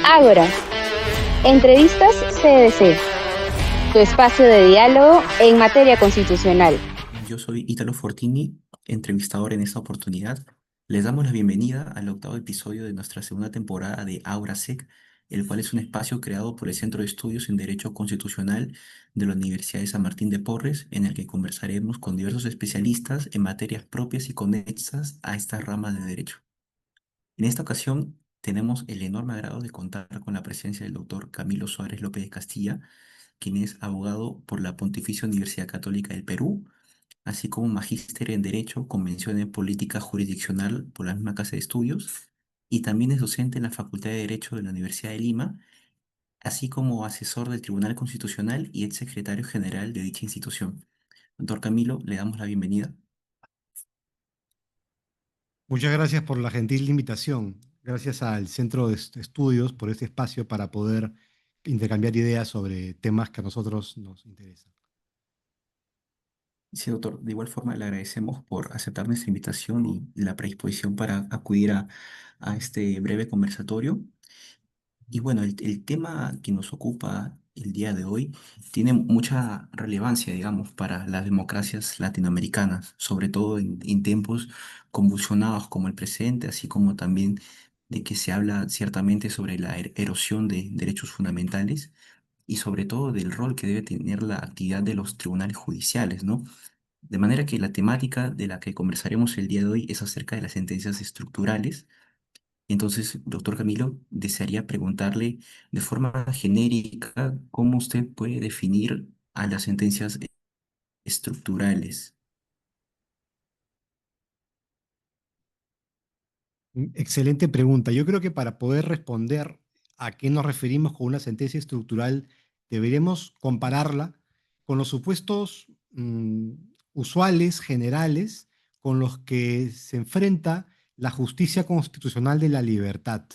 Ágora, entrevistas CDC, tu espacio de diálogo en materia constitucional. Yo soy Italo Fortini, entrevistador en esta oportunidad. Les damos la bienvenida al octavo episodio de nuestra segunda temporada de AuraSec, el cual es un espacio creado por el Centro de Estudios en Derecho Constitucional de la Universidad de San Martín de Porres, en el que conversaremos con diversos especialistas en materias propias y conexas a esta rama de derecho. En esta ocasión tenemos el enorme agrado de contar con la presencia del doctor Camilo Suárez López de Castilla, quien es abogado por la Pontificia Universidad Católica del Perú, así como magíster en Derecho, Convención en Política Jurisdiccional por la misma Casa de Estudios, y también es docente en la Facultad de Derecho de la Universidad de Lima, así como asesor del Tribunal Constitucional y ex secretario general de dicha institución. Doctor Camilo, le damos la bienvenida. Muchas gracias por la gentil invitación. Gracias al Centro de Estudios por este espacio para poder intercambiar ideas sobre temas que a nosotros nos interesan. Sí, doctor, de igual forma le agradecemos por aceptar nuestra invitación y la predisposición para acudir a este breve conversatorio. Y bueno, el tema que nos ocupa el día de hoy tiene mucha relevancia, digamos, para las democracias latinoamericanas, sobre todo en tiempos convulsionados como el presente, así como también de que se habla ciertamente sobre la erosión de derechos fundamentales y sobre todo del rol que debe tener la actividad de los tribunales judiciales, ¿no? De manera que la temática de la que conversaremos el día de hoy es acerca de las sentencias estructurales. Entonces, doctor Camilo, desearía preguntarle de forma genérica cómo usted puede definir a las sentencias estructurales. Excelente pregunta. Yo creo que para poder responder a qué nos referimos con una sentencia estructural, deberíamos compararla con los supuestos usuales, generales, con los que se enfrenta la justicia constitucional de la libertad.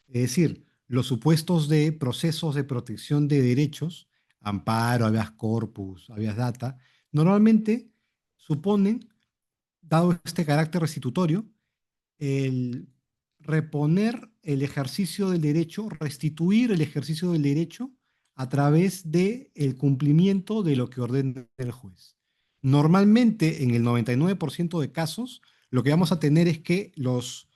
Es decir, los supuestos de procesos de protección de derechos, amparo, habeas corpus, habeas data, normalmente suponen, dado este carácter restitutorio, el reponer el ejercicio del derecho, restituir el ejercicio del derecho a través del cumplimiento de lo que ordena el juez. Normalmente, en el 99% de casos, lo que vamos a tener es que los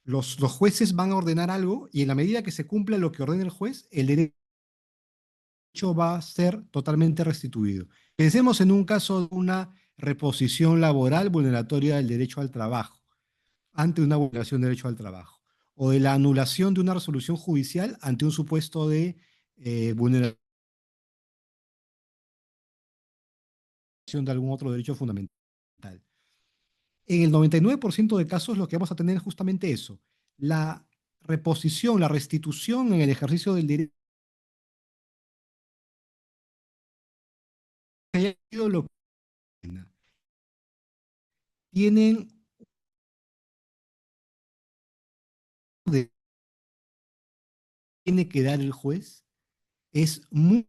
jueces van a ordenar algo y en la medida que se cumpla lo que ordena el juez, el derecho va a ser totalmente restituido. Pensemos en un caso de una reposición laboral vulneratoria del derecho al trabajo ante una vulneración del derecho al trabajo, o de la anulación de una resolución judicial ante un supuesto de vulneración de algún otro derecho fundamental. En el 99% de casos lo que vamos a tener es justamente eso, la reposición, la restitución en el ejercicio del derecho que haya sido lo que tienen de tiene que dar el juez es muy.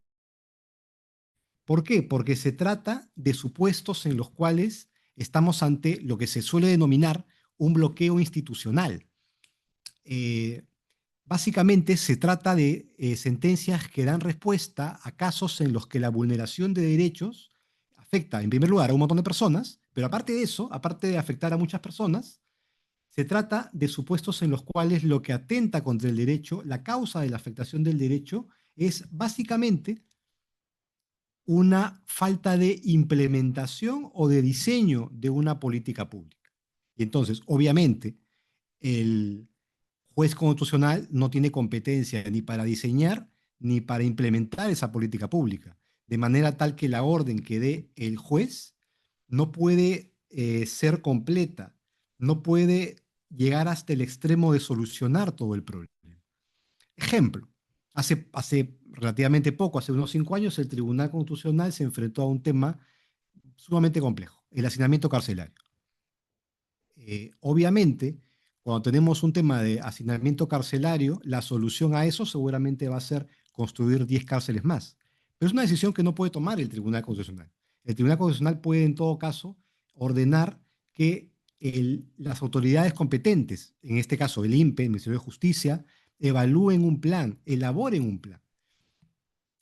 ¿Por qué? Porque se trata de supuestos en los cuales estamos ante lo que se suele denominar un bloqueo institucional. Eh, Básicamente se trata de sentencias que dan respuesta a casos en los que la vulneración de derechos afecta, en primer lugar, a un montón de personas, pero aparte de eso, aparte de afectar a muchas personas, se trata de supuestos en los cuales lo que atenta contra el derecho, la causa de la afectación del derecho, es básicamente una falta de implementación o de diseño de una política pública. Y entonces, obviamente, el juez constitucional no tiene competencia ni para diseñar ni para implementar esa política pública, de manera tal que la orden que dé el juez no puede ser completa, no puede llegar hasta el extremo de solucionar todo el problema. Ejemplo, hace relativamente poco, hace unos 5 años, el Tribunal Constitucional se enfrentó a un tema sumamente complejo, el hacinamiento carcelario. Obviamente, cuando tenemos un tema de hacinamiento carcelario, la solución a eso seguramente va a ser construir 10 cárceles más. Pero es una decisión que no puede tomar el Tribunal Constitucional. El Tribunal Constitucional puede, en todo caso, ordenar que las autoridades competentes, en este caso el INPE, el Ministerio de Justicia, evalúen un plan, elaboren un plan.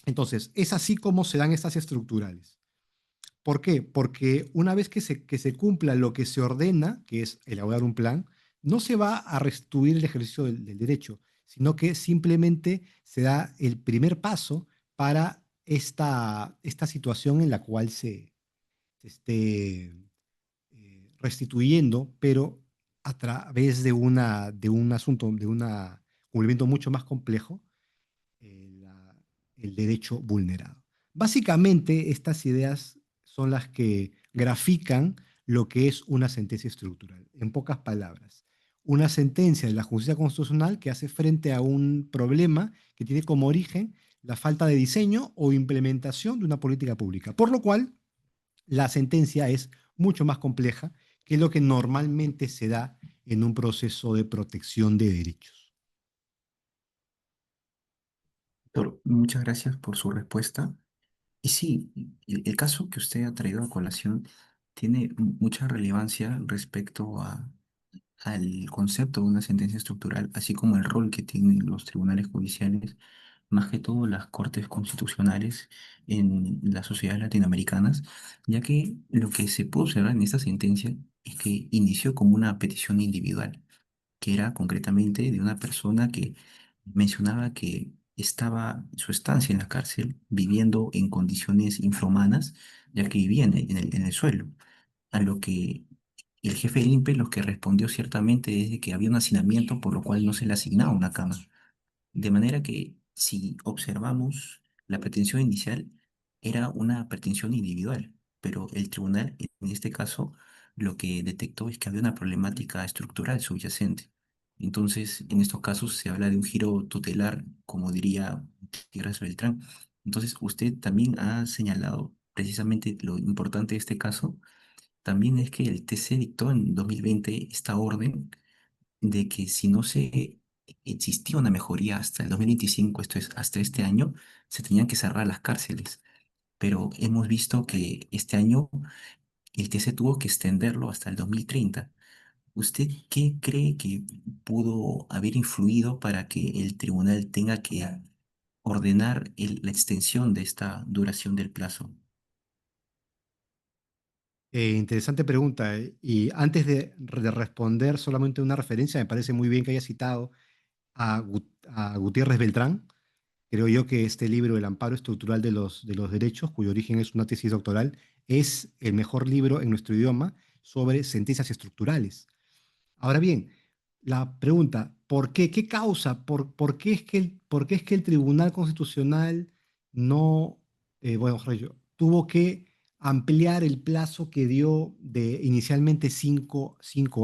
Entonces, es así como se dan estas estructurales. ¿Por qué? Porque una vez que se cumpla lo que se ordena, que es elaborar un plan, no se va a restituir el ejercicio del derecho, sino que simplemente se da el primer paso para esta situación en la cual se esté restituyendo, pero a través de un asunto, de un cumplimiento mucho más complejo, el derecho vulnerado. Básicamente, estas ideas son las que grafican lo que es una sentencia estructural. En pocas palabras, una sentencia de la justicia constitucional que hace frente a un problema que tiene como origen la falta de diseño o implementación de una política pública, por lo cual la sentencia es mucho más compleja que lo que normalmente se da en un proceso de protección de derechos. Doctor, muchas gracias por su respuesta. Y sí, el caso que usted ha traído a colación tiene mucha relevancia respecto al concepto de una sentencia estructural, así como el rol que tienen los tribunales judiciales, más que todo las cortes constitucionales en las sociedades latinoamericanas, ya que lo que se pudo observar en esta sentencia es que inició como una petición individual, que era concretamente de una persona que mencionaba que estaba su estancia en la cárcel viviendo en condiciones infrahumanas, ya que vivía en el suelo, a lo que el jefe del INPE lo que respondió ciertamente es de que había un hacinamiento por lo cual no se le asignaba una cama. De manera que si observamos, la pretensión inicial era una pretensión individual, pero el tribunal en este caso lo que detectó es que había una problemática estructural subyacente. Entonces, en estos casos se habla de un giro tutelar, como diría Gutiérrez Beltrán. Entonces, usted también ha señalado precisamente lo importante de este caso, también es que el TC dictó en 2020 esta orden de que si no se existía una mejoría hasta el 2025, esto es, hasta este año, se tenían que cerrar las cárceles. Pero hemos visto que este año el TC tuvo que extenderlo hasta el 2030. ¿Usted qué cree que pudo haber influido para que el tribunal tenga que ordenar la extensión de esta duración del plazo? Interesante pregunta. Y antes de responder, solamente una referencia, me parece muy bien que haya citado a Gutiérrez Beltrán. Creo yo que este libro, El amparo estructural de los derechos, cuyo origen es una tesis doctoral, es el mejor libro en nuestro idioma sobre sentencias estructurales. Ahora bien, la pregunta, ¿por qué? ¿Qué causa? ¿Por qué es que por qué es que el Tribunal Constitucional no, bueno, mejor dicho, tuvo que ampliar el plazo que dio de inicialmente cinco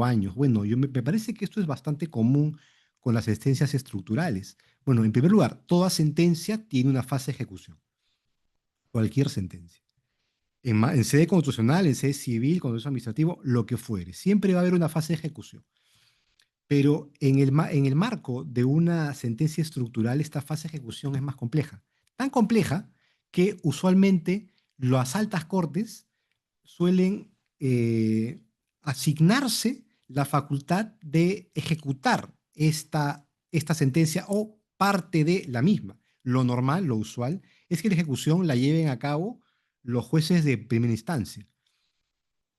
años? Bueno, me parece que esto es bastante común con las sentencias estructurales. Bueno, en primer lugar, toda sentencia tiene una fase de ejecución, cualquier sentencia. En sede constitucional, en sede civil, contencioso administrativo, lo que fuere. Siempre va a haber una fase de ejecución. Pero en el marco de una sentencia estructural, esta fase de ejecución es más compleja. Tan compleja que usualmente las altas cortes suelen asignarse la facultad de ejecutar esta sentencia o parte de la misma. Lo normal, lo usual, es que la ejecución la lleven a cabo los jueces de primera instancia.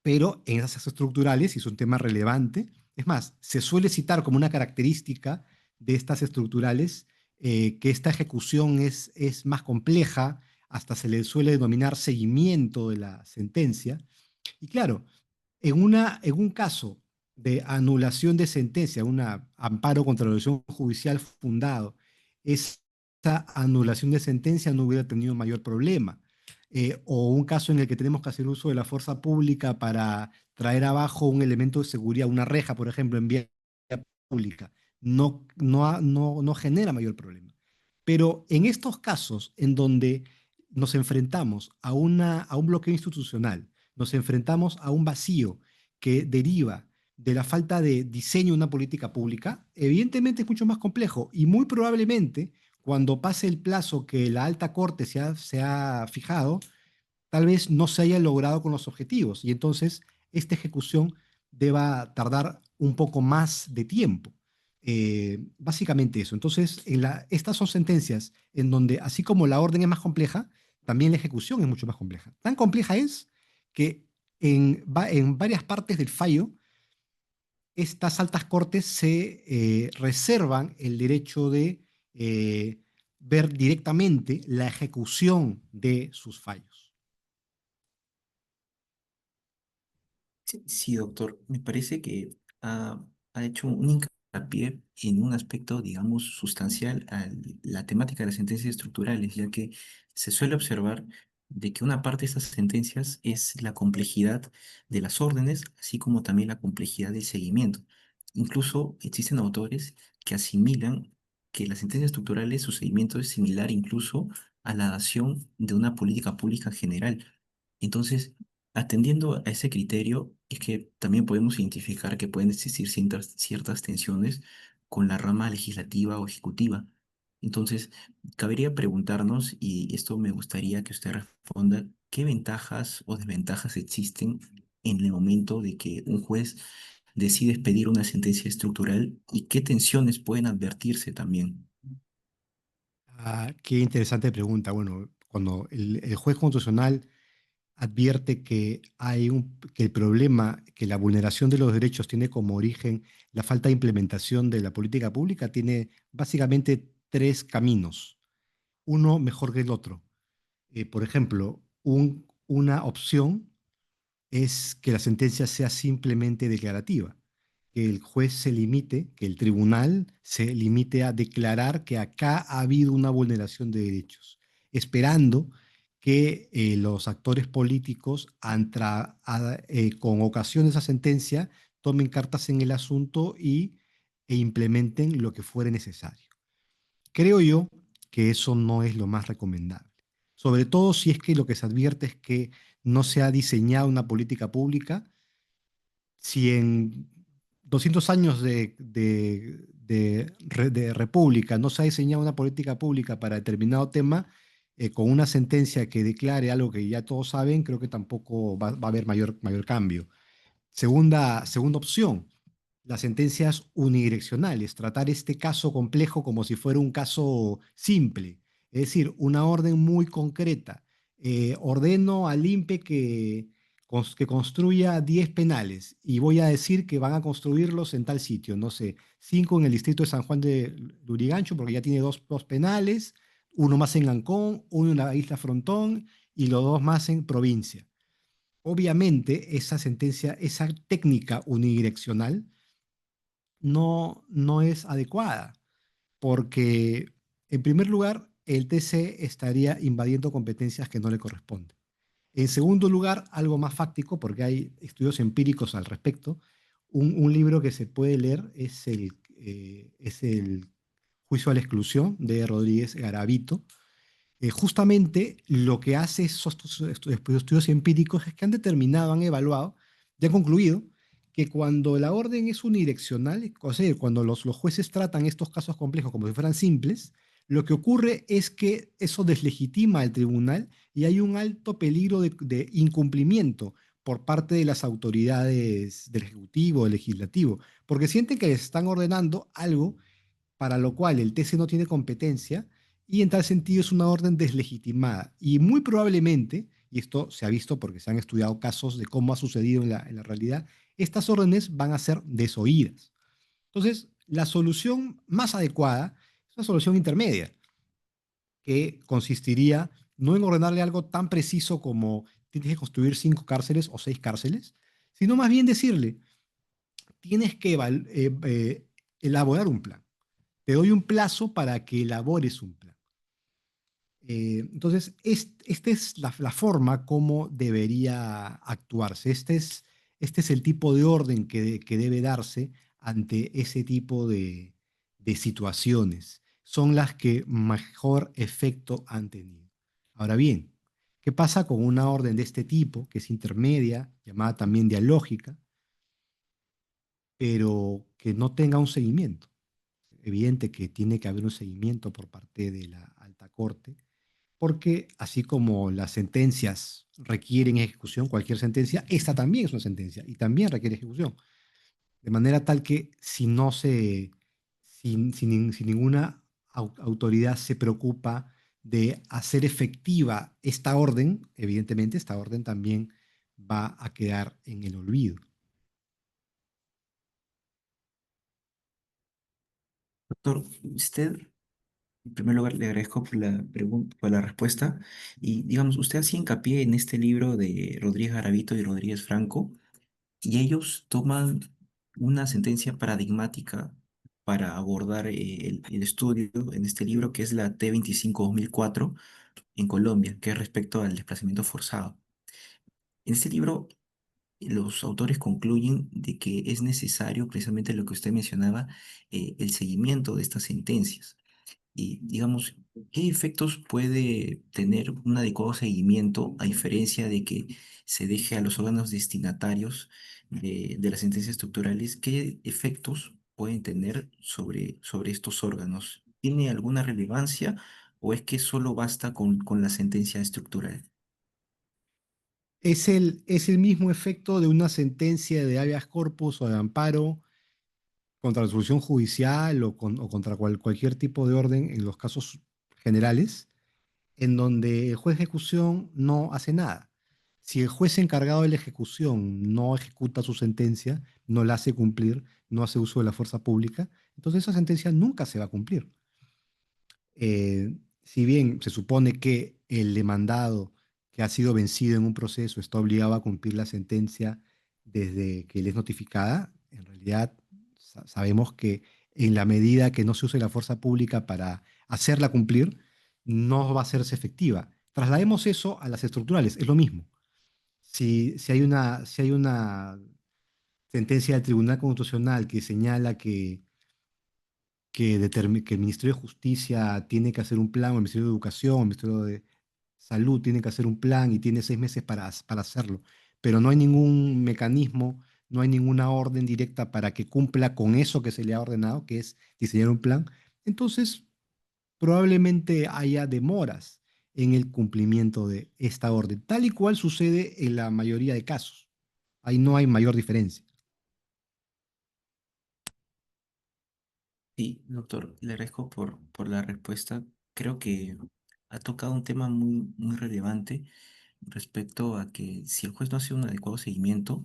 Pero en esas estructurales, y es un tema relevante, es más, se suele citar como una característica de estas estructurales que esta ejecución es más compleja, hasta se le suele denominar seguimiento de la sentencia. Y claro, en un caso de anulación de sentencia, un amparo contra la decisión judicial fundado, esa anulación de sentencia no hubiera tenido mayor problema. O un caso en el que tenemos que hacer uso de la fuerza pública para traer abajo un elemento de seguridad, una reja, por ejemplo, en vía pública, no genera mayor problema. Pero en estos casos en donde nos enfrentamos a un bloqueo institucional, nos enfrentamos a un vacío que deriva de la falta de diseño de una política pública, evidentemente es mucho más complejo y muy probablemente cuando pase el plazo que la alta corte se ha fijado, tal vez no se haya logrado con los objetivos y entonces esta ejecución deba tardar un poco más de tiempo. Básicamente eso. Entonces, estas son sentencias en donde, así como la orden es más compleja, también la ejecución es mucho más compleja. Tan compleja es que en varias partes del fallo, estas altas cortes se reservan el derecho de ver directamente la ejecución de sus fallos. Sí, sí, doctor, me parece que ha hecho un hincapié en un aspecto, digamos, sustancial a la temática de las sentencias estructurales, ya que se suele observar de que una parte de estas sentencias es la complejidad de las órdenes, así como también la complejidad del seguimiento. Incluso existen autores que asimilan que las sentencias estructurales, su seguimiento es similar incluso a la dación de una política pública general. Entonces, atendiendo a ese criterio, es que también podemos identificar que pueden existir ciertas tensiones con la rama legislativa o ejecutiva. Entonces, cabría preguntarnos, y esto me gustaría que usted responda, ¿qué ventajas o desventajas existen en el momento de que un juez decide expedir una sentencia estructural y qué tensiones pueden advertirse también? Qué interesante pregunta. Bueno, cuando el juez constitucional advierte que que el problema, que la vulneración de los derechos tiene como origen la falta de implementación de la política pública, tiene básicamente tres caminos, uno mejor que el otro. Por ejemplo, una opción es que la sentencia sea simplemente declarativa, que el juez se limite, que el tribunal se limite a declarar que acá ha habido una vulneración de derechos, esperando que los actores políticos, con ocasión de esa sentencia, tomen cartas en el asunto e implementen lo que fuere necesario. Creo yo que eso no es lo más recomendable, sobre todo si es que lo que se advierte es que no se ha diseñado una política pública. Si en 200 años de república no se ha diseñado una política pública para determinado tema, con una sentencia que declare algo que ya todos saben, creo que tampoco va a haber mayor cambio. Segunda opción, las sentencias unidireccionales, tratar este caso complejo como si fuera un caso simple, es decir, una orden muy concreta. Ordeno al INPE que construya 10 penales y voy a decir que van a construirlos en tal sitio, no sé, 5 en el distrito de San Juan de Lurigancho, porque ya tiene dos penales, uno más en Ancón, uno en la isla Frontón y los dos más en provincia. Obviamente, esa sentencia, esa técnica unidireccional no es adecuada, porque en primer lugar, el TC estaría invadiendo competencias que no le corresponden. En segundo lugar, algo más fáctico, porque hay estudios empíricos al respecto, un libro que se puede leer es el Juicio a la exclusión de Rodríguez Garavito. Justamente lo que hace estos estudios empíricos es que han determinado, han evaluado y han concluido que cuando la orden es unidireccional, o sea, cuando los jueces tratan estos casos complejos como si fueran simples, lo que ocurre es que eso deslegitima al tribunal y hay un alto peligro de incumplimiento por parte de las autoridades del Ejecutivo, del Legislativo, porque sienten que les están ordenando algo para lo cual el TC no tiene competencia y en tal sentido es una orden deslegitimada. Y muy probablemente, y esto se ha visto porque se han estudiado casos de cómo ha sucedido en la realidad, estas órdenes van a ser desoídas. Entonces, la solución más adecuada es una solución intermedia, que consistiría no en ordenarle algo tan preciso como tienes que construir 5 cárceles o 6 cárceles, sino más bien decirle, tienes que elaborar un plan. Te doy un plazo para que elabores un plan. Entonces, esta es la forma como debería actuarse. Este es el tipo de orden que debe darse ante ese tipo de situaciones. Son las que mejor efecto han tenido. Ahora bien, ¿qué pasa con una orden de este tipo, que es intermedia, llamada también dialógica, pero que no tenga un seguimiento? Evidente que tiene que haber un seguimiento por parte de la alta corte, porque así como las sentencias requieren ejecución, cualquier sentencia, esta también es una sentencia y también requiere ejecución. De manera tal que si no se sin ninguna autoridad se preocupa de hacer efectiva esta orden, evidentemente esta orden también va a quedar en el olvido. Doctor, usted, en primer lugar, le agradezco por la pregunta, por la respuesta. Y digamos, usted hacía hincapié en este libro de Rodríguez Garavito y Rodríguez Franco, y ellos toman una sentencia paradigmática para abordar el estudio en este libro, que es la T25/2004 en Colombia, que es respecto al desplazamiento forzado. En este libro, los autores concluyen de que es necesario, precisamente lo que usted mencionaba, el seguimiento de estas sentencias. Y digamos, ¿qué efectos puede tener un adecuado seguimiento a diferencia de que se deje a los órganos destinatarios de las sentencias estructurales? ¿Qué efectos pueden tener sobre estos órganos? ¿Tiene alguna relevancia o es que solo basta con la sentencia estructural? Es el mismo efecto de una sentencia de habeas corpus o de amparo contra la resolución judicial o contra cualquier tipo de orden en los casos generales, en donde el juez de ejecución no hace nada. Si el juez encargado de la ejecución no ejecuta su sentencia, no la hace cumplir, no hace uso de la fuerza pública, entonces esa sentencia nunca se va a cumplir. Si bien se supone que el demandado que ha sido vencido en un proceso está obligado a cumplir la sentencia desde que le es notificada, en realidad sabemos que en la medida que no se use la fuerza pública para hacerla cumplir, no va a hacerse efectiva. Traslademos eso a las estructurales, es lo mismo. Si hay una sentencia del Tribunal Constitucional que señala que el Ministerio de Justicia tiene que hacer un plan, o el Ministerio de Educación, o el Ministerio de Salud tiene que hacer un plan y tiene 6 meses para hacerlo, pero no hay ningún mecanismo, no hay ninguna orden directa para que cumpla con eso que se le ha ordenado, que es diseñar un plan. Entonces, probablemente haya demoras en el cumplimiento de esta orden, tal y cual sucede en la mayoría de casos. Ahí no hay mayor diferencia. Sí, doctor, le agradezco por la respuesta. Creo que ha tocado un tema muy, muy relevante respecto a que si el juez no hace un adecuado seguimiento,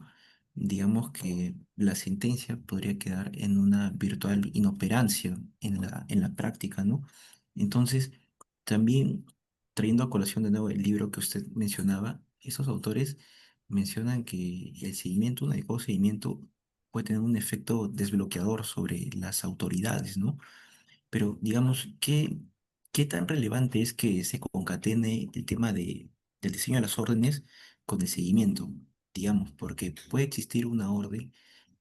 digamos que la sentencia podría quedar en una virtual inoperancia en la práctica, ¿no? Entonces, también trayendo a colación de nuevo el libro que usted mencionaba, esos autores mencionan que el seguimiento, un adecuado seguimiento, puede tener un efecto desbloqueador sobre las autoridades, ¿no? Pero digamos, ¿qué tan relevante es que se concatene el tema del diseño de las órdenes con el seguimiento? Digamos, porque puede existir una orden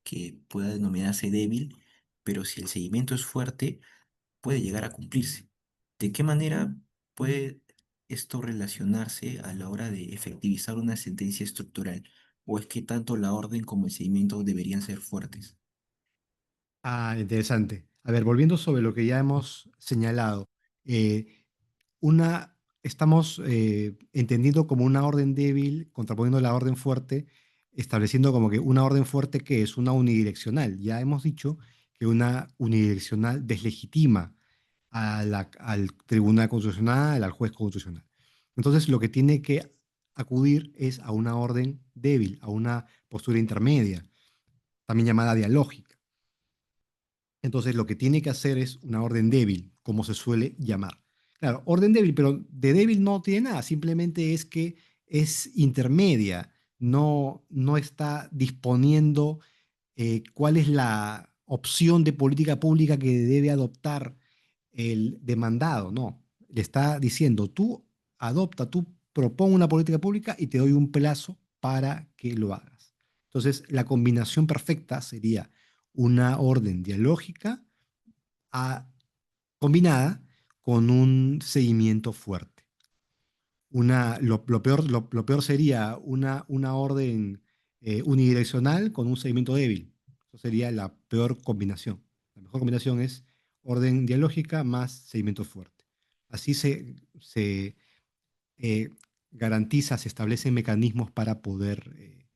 que pueda denominarse débil, pero si el seguimiento es fuerte, puede llegar a cumplirse. ¿De qué manera puede esto relacionarse a la hora de efectivizar una sentencia estructural? ¿O es que tanto la orden como el seguimiento deberían ser fuertes? Ah, interesante. A ver, volviendo sobre lo que ya hemos señalado, eh, estamos entendiendo como una orden débil, contraponiendo la orden fuerte, estableciendo como que una orden fuerte que es una unidireccional. Ya hemos dicho que una unidireccional deslegitima al Tribunal Constitucional, al juez constitucional. Entonces, lo que tiene que acudir es a una orden débil, a una postura intermedia, también llamada dialógica. Entonces, lo que tiene que hacer es una orden débil, como se suele llamar. Claro, orden débil, pero de débil no tiene nada, simplemente es que es intermedia, no está disponiendo cuál es la opción de política pública que debe adoptar el demandado, no. Le está diciendo, tú propon una política pública y te doy un plazo para que lo hagas. Entonces, la combinación perfecta sería una orden dialógica a- combinada con un seguimiento fuerte. Lo peor sería una orden unidireccional con un seguimiento débil. Eso sería la peor combinación. La mejor combinación es orden dialógica más seguimiento fuerte. Así se eh, garantiza, se establecen mecanismos para poder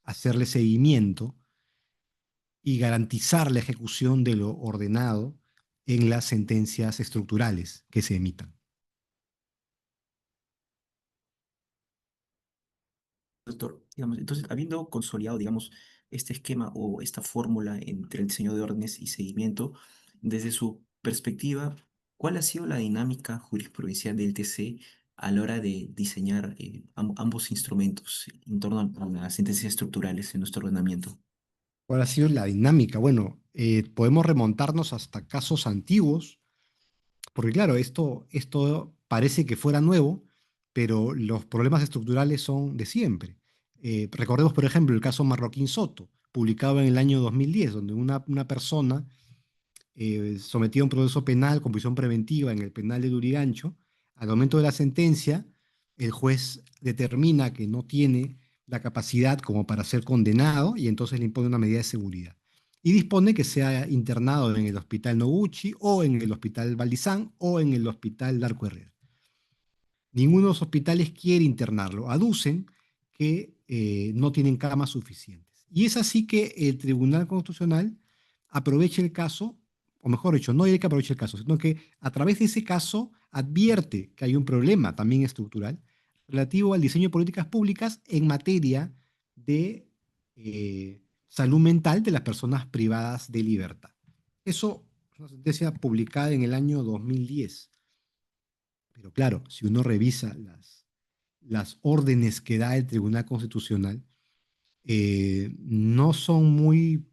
hacerle seguimiento y garantizar la ejecución de lo ordenado en las sentencias estructurales que se emitan. Doctor, digamos, entonces, habiendo consolidado, digamos, este esquema o esta fórmula entre el diseño de órdenes y seguimiento, desde su perspectiva, ¿cuál ha sido la dinámica jurisprudencial del TC a la hora de diseñar ambos instrumentos en torno a las sentencias estructurales en nuestro ordenamiento? ¿Cuál ha sido la dinámica? Bueno, podemos remontarnos hasta casos antiguos, porque claro, esto parece que fuera nuevo, pero los problemas estructurales son de siempre. Recordemos, por ejemplo, el caso Marroquín Soto, publicado en el año 2010, donde una persona sometida a un proceso penal con prisión preventiva en el penal de Lurigancho, al momento de la sentencia, el juez determina que no tiene la capacidad como para ser condenado y entonces le impone una medida de seguridad. Y dispone que sea internado en el hospital Noguchi o en el hospital Valdizán o en el hospital Darco Herrera. Ninguno de los hospitales quiere internarlo. Aducen que no tienen camas suficientes. Y es así que el Tribunal Constitucional aprovecha el caso, o mejor dicho, no hay que aprovechar el caso, sino que a través de ese caso advierte que hay un problema también estructural relativo al diseño de políticas públicas en materia de salud mental de las personas privadas de libertad. Eso es una sentencia publicada en el año 2010. Pero claro, si uno revisa las órdenes que da el Tribunal Constitucional, no son muy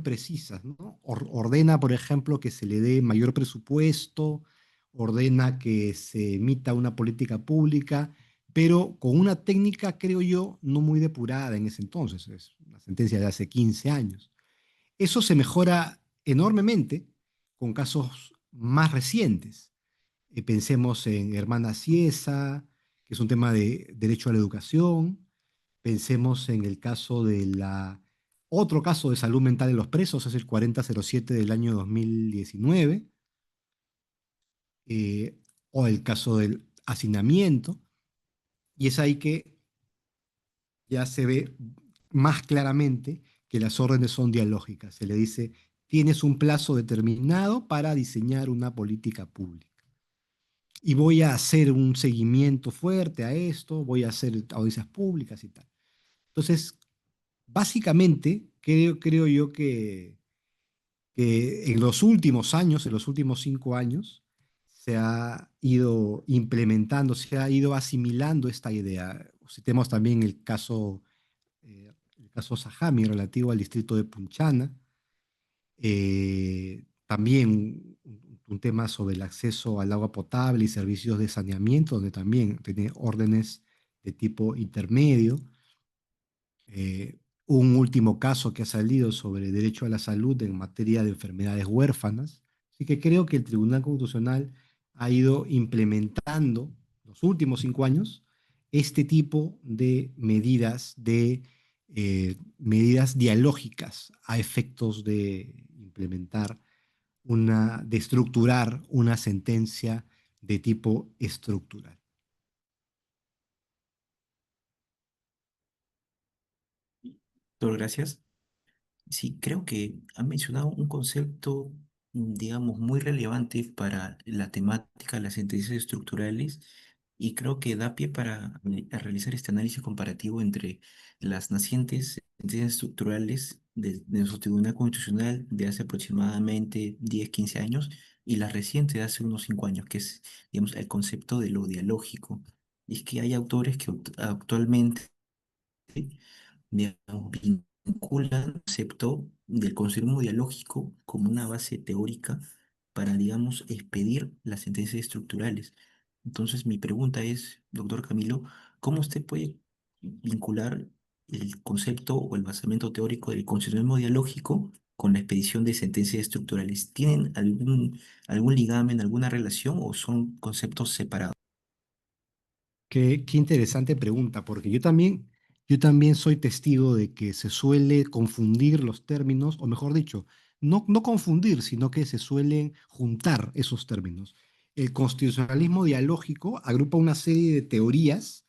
precisas, ¿no? Ordena, por ejemplo, que se le dé mayor presupuesto, ordena que se emita una política pública, pero con una técnica, creo yo, no muy depurada en ese entonces. Es una sentencia de hace 15 años. Eso se mejora enormemente con casos más recientes. Pensemos en Hermana Ciesa, que es un tema de derecho a la educación. Pensemos en el caso otro caso de salud mental de los presos, es el 4007 del año 2019, eh, o el caso del hacinamiento. Y es ahí que ya se ve más claramente que las órdenes son dialógicas. Se le dice, tienes un plazo determinado para diseñar una política pública. Y voy a hacer un seguimiento fuerte a esto, voy a hacer audiencias públicas y tal. Entonces, básicamente, creo yo que en los últimos años, en los últimos 5 años, se ha ido implementando, se ha ido asimilando esta idea. Citemos también el caso Sajami relativo al distrito de Punchana, también un tema sobre el acceso al agua potable y servicios de saneamiento, donde también tiene órdenes de tipo intermedio. Un último caso que ha salido sobre derecho a la salud en materia de enfermedades huérfanas. Así que creo que el Tribunal Constitucional ha ido implementando los últimos 5 años este tipo de medidas dialógicas a efectos de implementar de estructurar una sentencia de tipo estructural. Doctor, gracias. Sí, creo que han mencionado un concepto, digamos, muy relevante para la temática de las sentencias estructurales y creo que da pie para a realizar este análisis comparativo entre las nacientes sentencias estructurales de nuestro Tribunal Constitucional de hace aproximadamente 10 15 años y las recientes de hace unos 5 años, que es, digamos, el concepto de lo dialógico. Y es que hay autores que actualmente digamos, vinculan el concepto del consumo dialógico como una base teórica para, digamos, expedir las sentencias estructurales. Entonces, mi pregunta es, doctor Camilo, ¿cómo usted puede vincular el concepto o el basamento teórico del consumismo dialógico con la expedición de sentencias estructurales? ¿Tienen algún ligamen, alguna relación o son conceptos separados? Qué interesante pregunta, porque yo también soy testigo de que se suele confundir los términos, o mejor dicho, no confundir, sino que se suelen juntar esos términos. El constitucionalismo dialógico agrupa una serie de teorías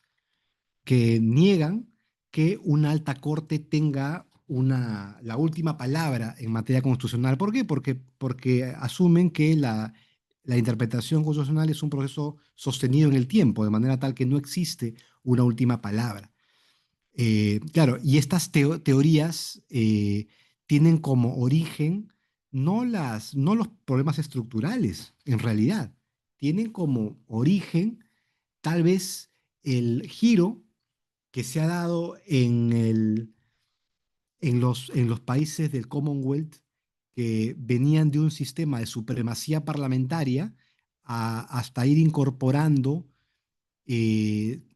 que niegan que una alta corte tenga la última palabra en materia constitucional. ¿Por qué? Porque asumen que la interpretación constitucional es un proceso sostenido en el tiempo, de manera tal que no existe una última palabra. Claro, y estas teorías tienen como origen no los problemas estructurales, en realidad, tienen como origen tal vez el giro que se ha dado en los países del Commonwealth que venían de un sistema de supremacía parlamentaria hasta ir incorporando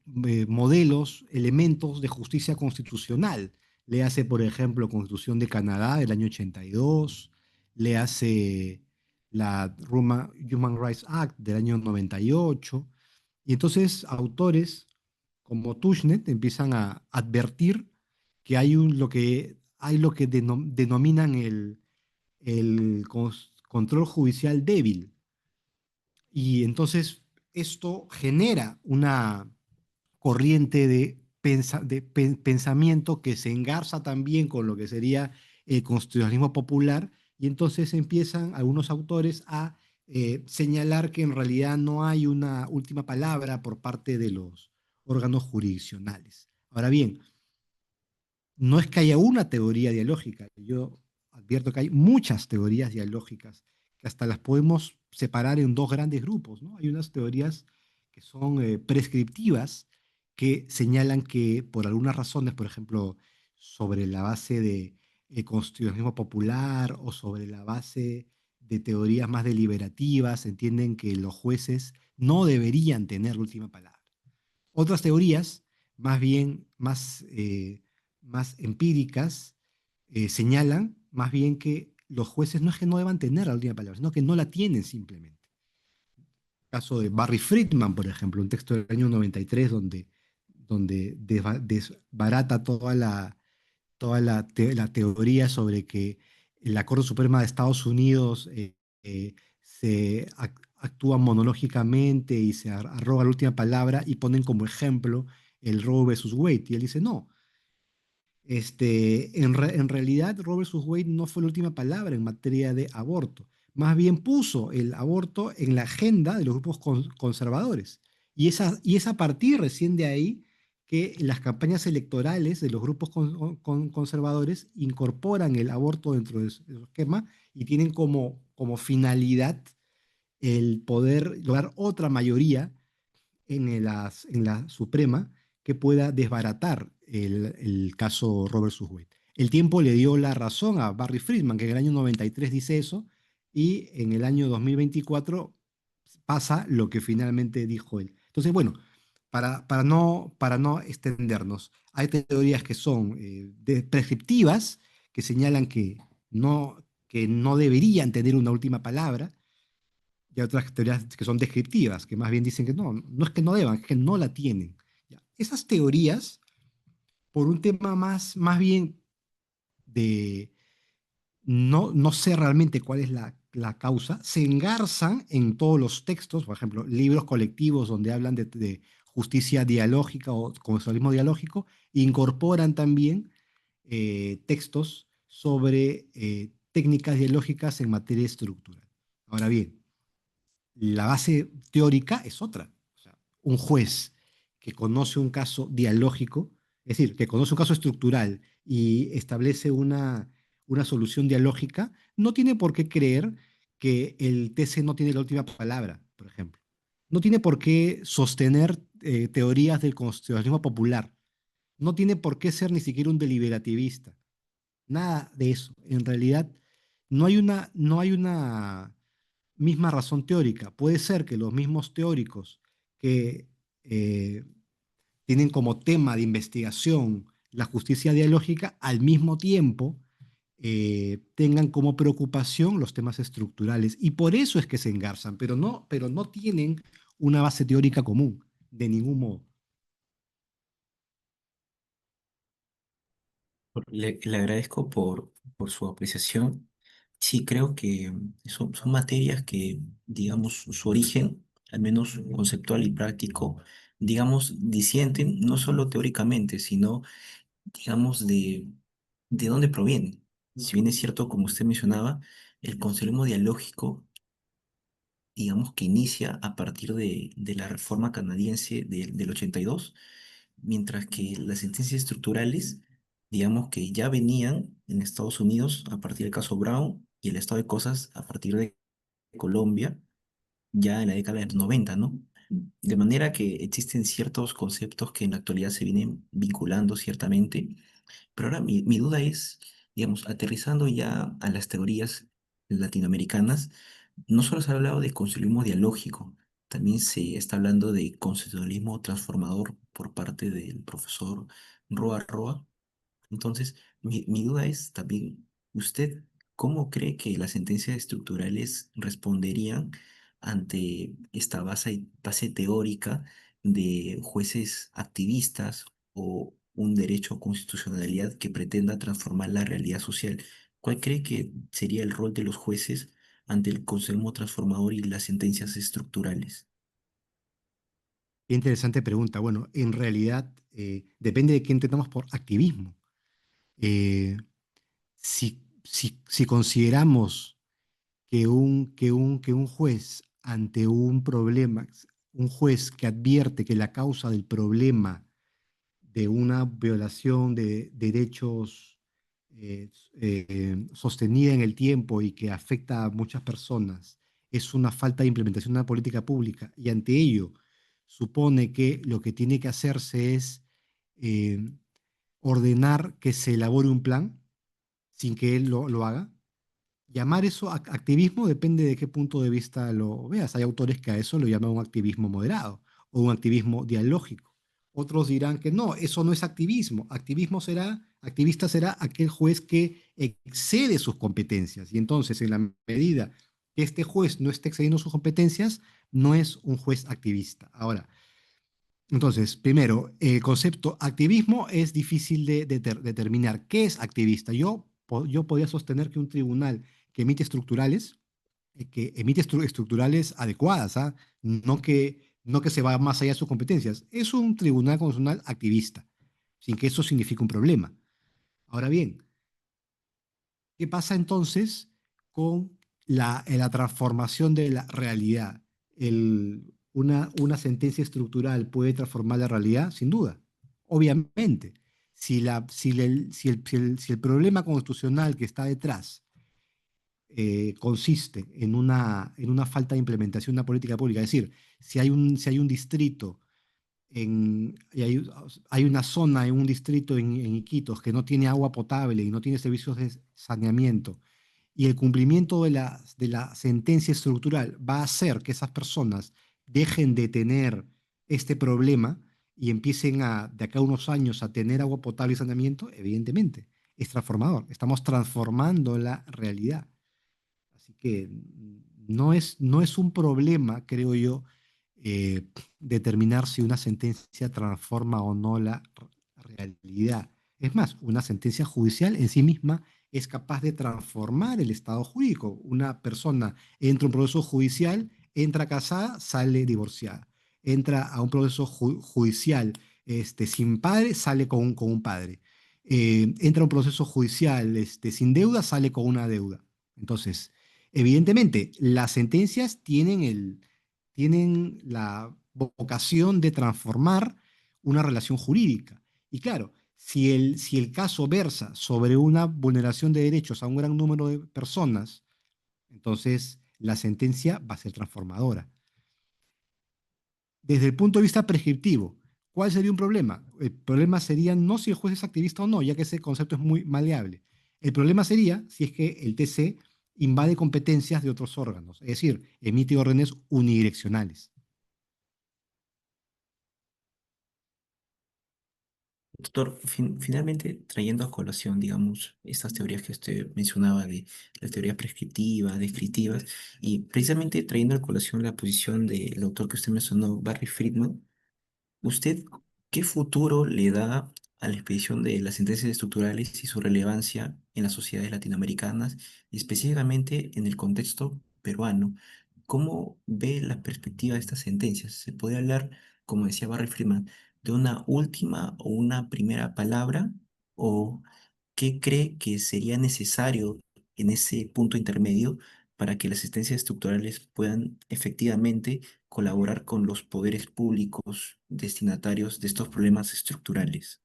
modelos, elementos de justicia constitucional. Le hace, por ejemplo, Constitución de Canadá del año 82, le hace la Human Rights Act del año 98, y entonces autores como Tushnet empiezan a advertir que hay lo que denominan el control judicial débil. Y entonces esto genera una corriente de pensamiento que se engarza también con lo que sería el constitucionalismo popular, y entonces empiezan algunos autores a señalar que en realidad no hay una última palabra por parte de los órganos jurisdiccionales. Ahora bien, no es que haya una teoría dialógica, yo advierto que hay muchas teorías dialógicas que hasta las podemos separar en dos grandes grupos, ¿no? Hay unas teorías que son prescriptivas, que señalan que por algunas razones, por ejemplo, sobre la base de constitucionalismo popular o sobre la base de teorías más deliberativas, entienden que los jueces no deberían tener la última palabra. Otras teorías, más bien más empíricas, señalan más bien que los jueces no es que no deban tener la última palabra, sino que no la tienen simplemente. Caso de Barry Friedman, por ejemplo, un texto del año 93 donde desbarata la teoría sobre que la Corte Suprema de Estados Unidos actúa monológicamente y se arroga la última palabra, y ponen como ejemplo el Roe versus Wade. Y él dice, no, en realidad Roe versus Wade no fue la última palabra en materia de aborto. Más bien puso el aborto en la agenda de los grupos conservadores. Y es a partir recién de ahí que las campañas electorales de los grupos conservadores incorporan el aborto dentro de su esquema, y tienen como finalidad el poder lograr otra mayoría en la Suprema que pueda desbaratar el caso Robert Wade. El tiempo le dio la razón a Barry Friedman, que en el año 93 dice eso, y en el año 2024 pasa lo que finalmente dijo él. Entonces, bueno, para no extendernos, hay teorías que son prescriptivas, que señalan que no deberían tener una última palabra, y hay otras teorías que son descriptivas, que más bien dicen que no es que no deban, es que no la tienen. ¿Ya? Esas teorías, por un tema más bien de no sé realmente cuál es la causa, se engarzan en todos los textos, por ejemplo, libros colectivos donde hablan de justicia dialógica o constitucionalismo dialógico, incorporan también textos sobre técnicas dialógicas en materia estructural. Ahora bien, la base teórica es otra. O sea, un juez que conoce un caso dialógico, es decir, que conoce un caso estructural y establece una solución dialógica, no tiene por qué creer que el TC no tiene la última palabra, por ejemplo. No tiene por qué sostener teorías del constitucionalismo popular. No tiene por qué ser ni siquiera un deliberativista. Nada de eso. En realidad, no hay una misma razón teórica. Puede ser que los mismos teóricos que eh, tienen como tema de investigación la justicia dialógica, al mismo tiempo tengan como preocupación los temas estructurales. Y por eso es que se engarzan, pero no tienen una base teórica común, de ningún modo. Le agradezco por su apreciación. Sí, creo que son materias que, digamos, su origen, al menos conceptual y práctico, digamos, disienten no solo teóricamente, sino, digamos, ¿De dónde proviene? Si bien es cierto, como usted mencionaba, el consumismo dialógico, digamos que inicia a partir de la reforma canadiense del 82, mientras que las sentencias estructurales, digamos que ya venían en Estados Unidos a partir del caso Brown y el estado de cosas a partir de Colombia, ya en la década del 90, ¿no? De manera que existen ciertos conceptos que en la actualidad se vienen vinculando ciertamente, pero ahora mi duda es, digamos, aterrizando ya a las teorías latinoamericanas, no solo se ha hablado de constitucionalismo dialógico, también se está hablando de constitucionalismo transformador por parte del profesor Roa Roa. Entonces, mi duda es también, ¿usted cómo cree que las sentencias estructurales responderían ante esta base teórica de jueces activistas o un derecho a constitucionalidad que pretenda transformar la realidad social? ¿Cuál cree que sería el rol de los jueces ante el consumo transformador y las sentencias estructurales? Qué interesante pregunta. Bueno, en realidad depende de qué entendamos por activismo. Eh, si consideramos que un juez ante un problema, un juez que advierte que la causa del problema de una violación de derechos sostenida en el tiempo y que afecta a muchas personas es una falta de implementación de una política pública y ante ello supone que lo que tiene que hacerse es eh, ordenar que se elabore un plan sin que él lo haga. Llamar eso activismo depende de qué punto de vista lo veas. Hay autores que a eso lo llaman un activismo moderado o un activismo dialógico. Otros dirán que no, eso no es activismo. Activista será aquel juez que excede sus competencias. Y entonces, en la medida que este juez no esté excediendo sus competencias, no es un juez activista. Ahora, entonces, primero, el concepto activismo es difícil de determinar. ¿Qué es activista? Yo podría sostener que un tribunal que emite estructurales adecuadas, ¿ah? No que se va más allá de sus competencias. Es un tribunal constitucional activista, sin que eso signifique un problema. Ahora bien, ¿qué pasa entonces con la transformación de la realidad? Una sentencia estructural puede transformar la realidad, sin duda. Obviamente, si el problema constitucional que está detrás consiste en una falta de implementación de una política pública, es decir, si hay un distrito hay una zona en un distrito en Iquitos que no tiene agua potable y no tiene servicios de saneamiento, y el cumplimiento de la sentencia estructural va a hacer que esas personas dejen de tener este problema y empiecen de acá a unos años a tener agua potable y saneamiento, evidentemente, es transformador. Estamos transformando la realidad. Así que no es un problema, creo yo, determinar si una sentencia transforma o no la realidad. Es más, una sentencia judicial en sí misma es capaz de transformar el estado jurídico. Una persona entra a un proceso judicial, entra casada, sale divorciada. Entra a un proceso judicial sin padre, sale con un padre. Entra a un proceso judicial sin deuda, sale con una deuda. Entonces, evidentemente, las sentencias tienen la vocación de transformar una relación jurídica. Y claro, si el caso versa sobre una vulneración de derechos a un gran número de personas, entonces la sentencia va a ser transformadora. Desde el punto de vista prescriptivo, ¿cuál sería un problema? El problema sería no si el juez es activista o no, ya que ese concepto es muy maleable. El problema sería si es que el TC invade competencias de otros órganos, es decir, emite órdenes unidireccionales. Doctor, finalmente trayendo a colación, digamos, estas teorías que usted mencionaba de las teorías prescriptivas, descriptivas, y precisamente trayendo a colación la posición del autor que usted mencionó, Barry Friedman, ¿usted qué futuro le da a la expedición de las sentencias estructurales y su relevancia en las sociedades latinoamericanas, y específicamente en el contexto peruano? ¿Cómo ve la perspectiva de estas sentencias? ¿Se puede hablar, como decía Barry Freeman, de una última o una primera palabra? ¿O ¿qué cree que sería necesario en ese punto intermedio para que las asistencias estructurales puedan efectivamente colaborar con los poderes públicos destinatarios de estos problemas estructurales?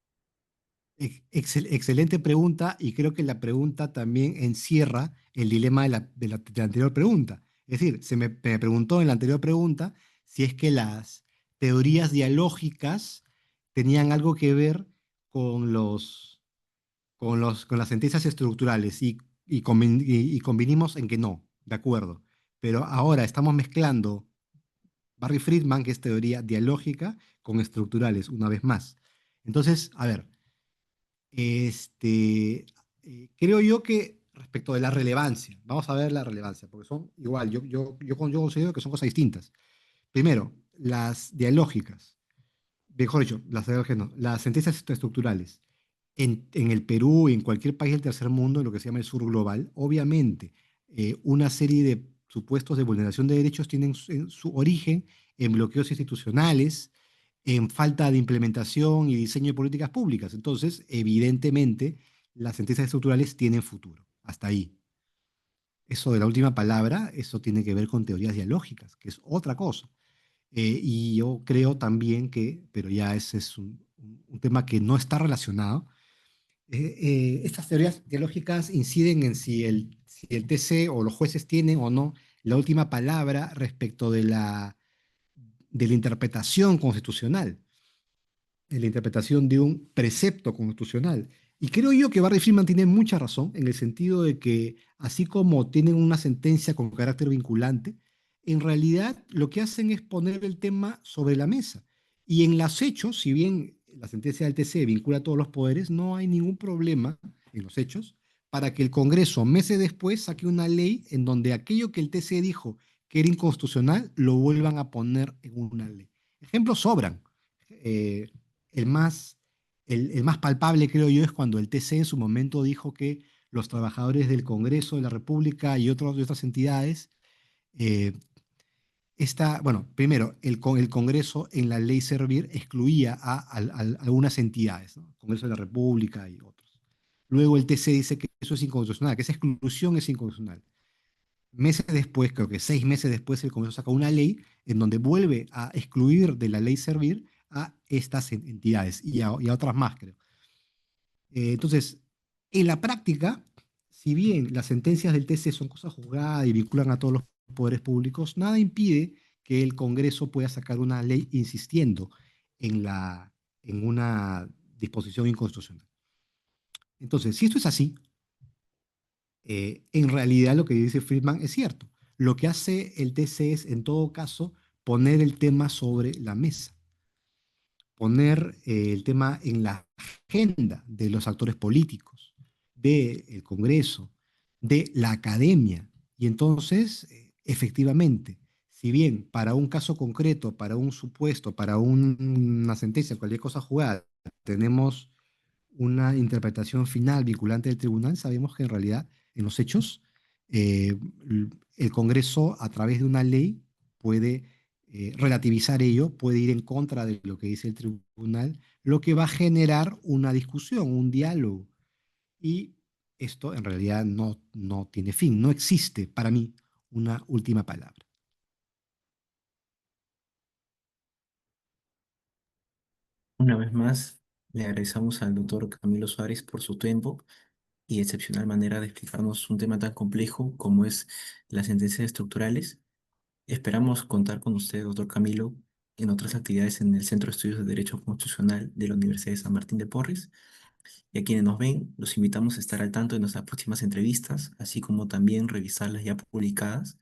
Excelente pregunta y creo que la pregunta también encierra el dilema de la anterior pregunta. Es decir, me preguntó en la anterior pregunta si es que las teorías dialógicas tenían algo que ver con con las sentencias estructurales y convinimos en que no, de acuerdo. Pero ahora estamos mezclando Barry Friedman, que es teoría dialógica, con estructurales, una vez más. Entonces, a ver. Este, creo yo que respecto de la relevancia, vamos a ver la relevancia, porque son igual, yo considero que son cosas distintas. Primero, las dialógicas, mejor dicho, las dialógicas no, las sentencias estructurales. En el Perú y en cualquier país del tercer mundo, en lo que se llama el sur global, obviamente, una serie de supuestos de vulneración de derechos tienen su origen en bloqueos institucionales, en falta de implementación y diseño de políticas públicas. Entonces, evidentemente, las sentencias estructurales tienen futuro. Hasta ahí. Eso de la última palabra, eso tiene que ver con teorías dialógicas, que es otra cosa. Y yo creo también que, pero ya ese es un tema que no está relacionado. Estas teorías dialógicas inciden en si el TC o los jueces tienen o no la última palabra respecto de la interpretación constitucional, en la interpretación de un precepto constitucional. Y creo yo que Barry Friedman tiene mucha razón en el sentido de que, así como tienen una sentencia con carácter vinculante, en realidad lo que hacen es poner el tema sobre la mesa. Y en los hechos, si bien la sentencia del TC vincula a todos los poderes, no hay ningún problema en los hechos para que el Congreso meses después saque una ley en donde aquello que el TC dijo que era inconstitucional lo vuelvan a poner en una ley. Ejemplos sobran. Eh, el más, el más palpable, creo yo, es cuando el TC en su momento dijo que los trabajadores del Congreso de la República y de otras entidades, eh, bueno, primero, el Congreso en la ley Servir excluía a algunas entidades, ¿no? Congreso de la República y otros. Luego el TC dice que eso es inconstitucional, que esa exclusión es inconstitucional. Meses después, creo que 6 meses después, el Congreso saca una ley en donde vuelve a excluir de la ley Servir a estas entidades y a otras más, creo. Entonces, en la práctica, si bien las sentencias del TC son cosas juzgadas y vinculan a todos los poderes públicos, nada impide que el Congreso pueda sacar una ley insistiendo en una disposición inconstitucional. Entonces, si esto es así, en realidad lo que dice Friedman es cierto. Lo que hace el TC es, en todo caso, poner el tema sobre la mesa, poner el tema en la agenda de los actores políticos, del Congreso, de la academia. Y entonces, efectivamente, si bien para un caso concreto, para un supuesto, para una sentencia, cualquier cosa jugada, tenemos una interpretación final vinculante del tribunal, sabemos que en realidad en los hechos el Congreso a través de una ley puede relativizar ello, puede ir en contra de lo que dice el tribunal, lo que va a generar una discusión, un diálogo. Y esto en realidad no tiene fin, no existe para mí una última palabra. Una vez más, le agradecemos al doctor Camilo Suárez por su tiempo y excepcional manera de explicarnos un tema tan complejo como es las sentencias estructurales. Esperamos contar con usted, doctor Camilo, en otras actividades en el Centro de Estudios de Derecho Constitucional de la Universidad de San Martín de Porres. Y a quienes nos ven, los invitamos a estar al tanto de nuestras próximas entrevistas, así como también revisarlas ya publicadas.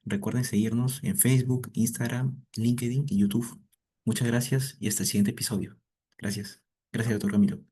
Recuerden seguirnos en Facebook, Instagram, LinkedIn y YouTube. Muchas gracias y hasta el siguiente episodio. Gracias. Gracias, doctor Camilo.